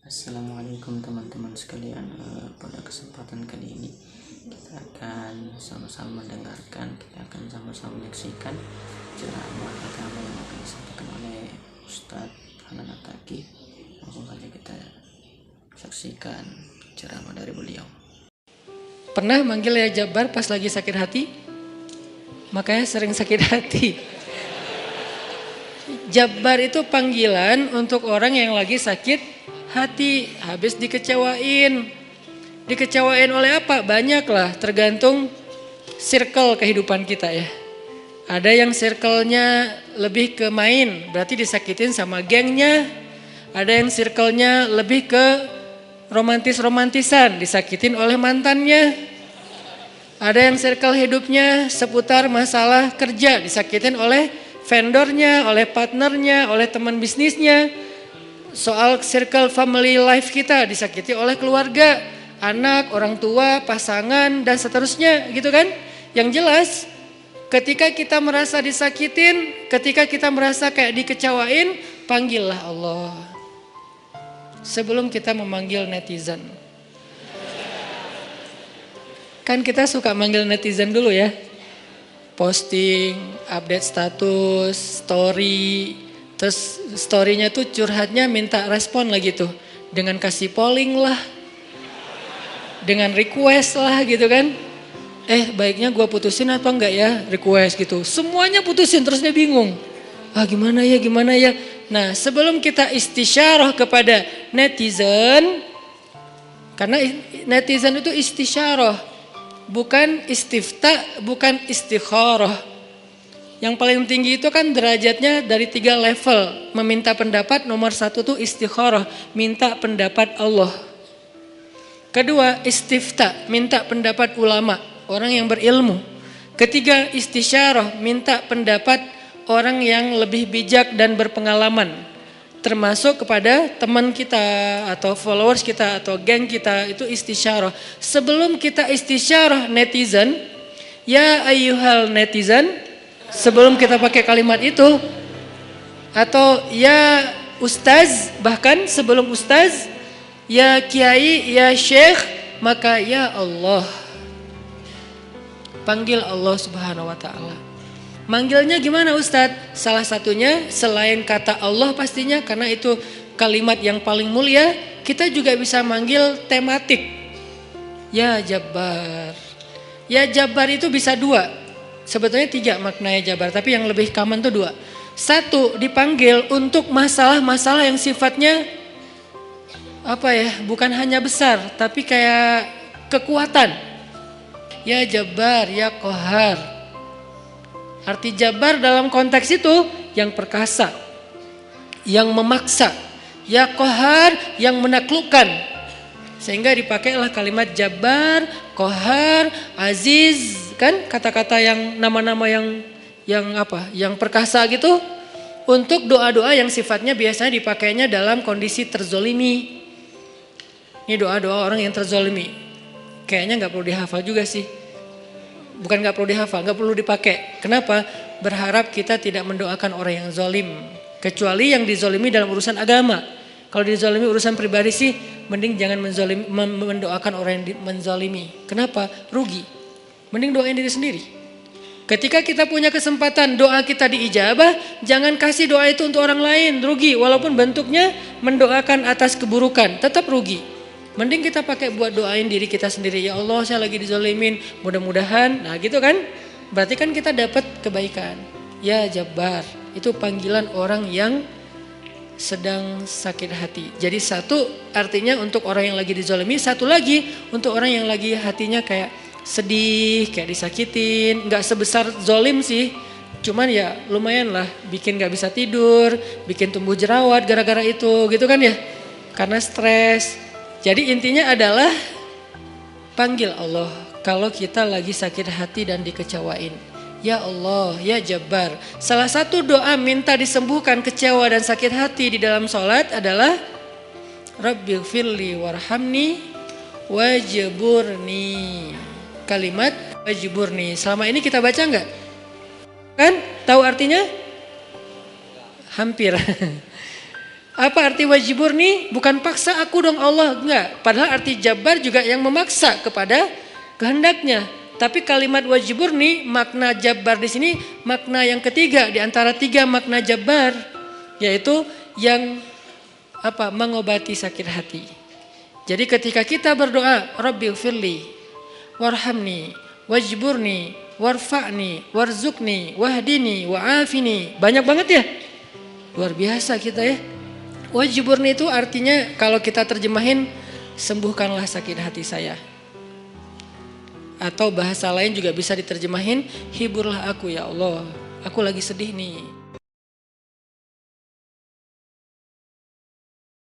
Assalamualaikum teman-teman sekalian. Pada kesempatan kali ini kita akan sama-sama mendengarkan, kita akan sama-sama menyaksikan ceramah agama yang akan disampaikan oleh Ustadz Hanan Attaqi. Langsung saja kita saksikan ceramah dari beliau. Pernah manggil ya Jabbar pas lagi sakit hati? Makanya sering sakit hati. Jabbar itu panggilan untuk orang yang lagi sakit hati, habis dikecewain. Dikecewain oleh apa? Banyak lah, tergantung circle kehidupan kita ya. Ada yang circle-nya lebih ke main, berarti disakitin sama gengnya. Ada yang circle-nya lebih ke romantis-romantisan, disakitin oleh mantannya. Ada yang circle hidupnya seputar masalah kerja, disakitin oleh vendornya, oleh partnernya, oleh teman bisnisnya. Soal circle family life kita disakiti oleh keluarga, anak, orang tua, pasangan, dan seterusnya gitu kan. Yang jelas ketika kita merasa disakitin, ketika kita merasa kayak dikecewain, panggillah Allah. Sebelum kita memanggil netizen. Kan kita suka manggil netizen dulu ya. Posting, update status, story. Terus story-nya tuh curhatnya minta respon lagi tuh. Dengan kasih polling lah. Dengan request lah gitu kan. Baiknya gue putusin apa enggak ya, request gitu. Semuanya putusin terus dia bingung. Gimana ya. Nah sebelum kita istisyarah kepada netizen. Karena netizen itu istisyarah. Bukan istifta, bukan istikharah. Yang paling tinggi itu kan derajatnya dari 3 level. Meminta pendapat, nomor 1 tuh istikharah, minta pendapat Allah. Kedua, istifta, minta pendapat ulama, orang yang berilmu. Ketiga, istisyarah, minta pendapat orang yang lebih bijak dan berpengalaman. Termasuk kepada teman kita atau followers kita atau geng kita, itu istisyarah. Sebelum kita istisyarah netizen, ya ayyuhal netizen, sebelum kita pakai kalimat itu, atau ya ustaz, bahkan sebelum ustaz, ya kiai, ya syekh, maka ya Allah. Panggil Allah Subhanahu wa ta'ala. Manggilnya gimana Ustaz? Salah satunya selain kata Allah pastinya, karena itu kalimat yang paling mulia, kita juga bisa manggil tematik. Ya Jabbar. Ya Jabbar itu bisa 2. Sebetulnya 3 maknanya Jabbar, tapi yang lebih common tuh 2. 1, dipanggil untuk masalah-masalah yang sifatnya bukan hanya besar, tapi kayak kekuatan. Ya Jabbar, ya Qahar. Arti Jabbar dalam konteks itu yang perkasa, yang memaksa. Ya Qahar, yang menaklukkan. Sehingga dipakailah kalimat Jabbar, Qahar, Aziz, kan kata-kata yang nama-nama yang perkasa gitu, untuk doa-doa yang sifatnya biasanya dipakainya dalam kondisi terzolimi. Ini doa-doa orang yang terzolimi. Kayaknya nggak perlu dihafal juga sih. Bukan nggak perlu dihafal, nggak perlu dipakai. Kenapa? Berharap kita tidak mendoakan orang yang zolim, kecuali yang dizolimi dalam urusan agama. Kalau dizolimi urusan pribadi sih, mending jangan mendoakan orang yang menzolimi. Kenapa? Rugi. Mending doain diri sendiri. Ketika kita punya kesempatan doa kita diijabah, jangan kasih doa itu untuk orang lain, rugi. Walaupun bentuknya mendoakan atas keburukan, tetap rugi. Mending kita pakai buat doain diri kita sendiri. Ya Allah, saya lagi dizolimin, mudah-mudahan. Nah gitu kan, berarti kan kita dapat kebaikan. Ya Jabbar, itu panggilan orang yang sedang sakit hati. Jadi 1 artinya untuk orang yang lagi dizolimi, 1 lagi untuk orang yang lagi hatinya kayak sedih, kayak disakitin. Gak sebesar zolim sih, cuman ya lumayan lah, bikin gak bisa tidur, bikin tumbuh jerawat gara-gara itu gitu kan ya, karena stres. Jadi intinya adalah panggil Allah kalau kita lagi sakit hati dan dikecewain. Ya Allah, ya Jabbar. Salah satu doa minta disembuhkan kecewa dan sakit hati di dalam sholat adalah Rabbighfirli warhamni wajburni. Kalimat wajburni. Selama ini kita baca enggak? Kan? Tahu artinya? Hampir. Apa arti wajiburni? Bukan paksa aku dong Allah, enggak. Padahal arti jabar juga yang memaksa kepada kehendaknya. Tapi kalimat wajiburni, makna jabar di sini makna yang ketiga di antara 3 makna jabar, yaitu yang mengobati sakit hati. Jadi ketika kita berdoa, Rabbighfirli warhamni wajburni warfa'ni warzuqni wahdini wa'afini, banyak banget ya, luar biasa kita ya. Wajburni itu artinya kalau kita terjemahin, sembuhkanlah sakit hati saya. Atau bahasa lain juga bisa diterjemahin, hiburlah aku ya Allah, aku lagi sedih nih.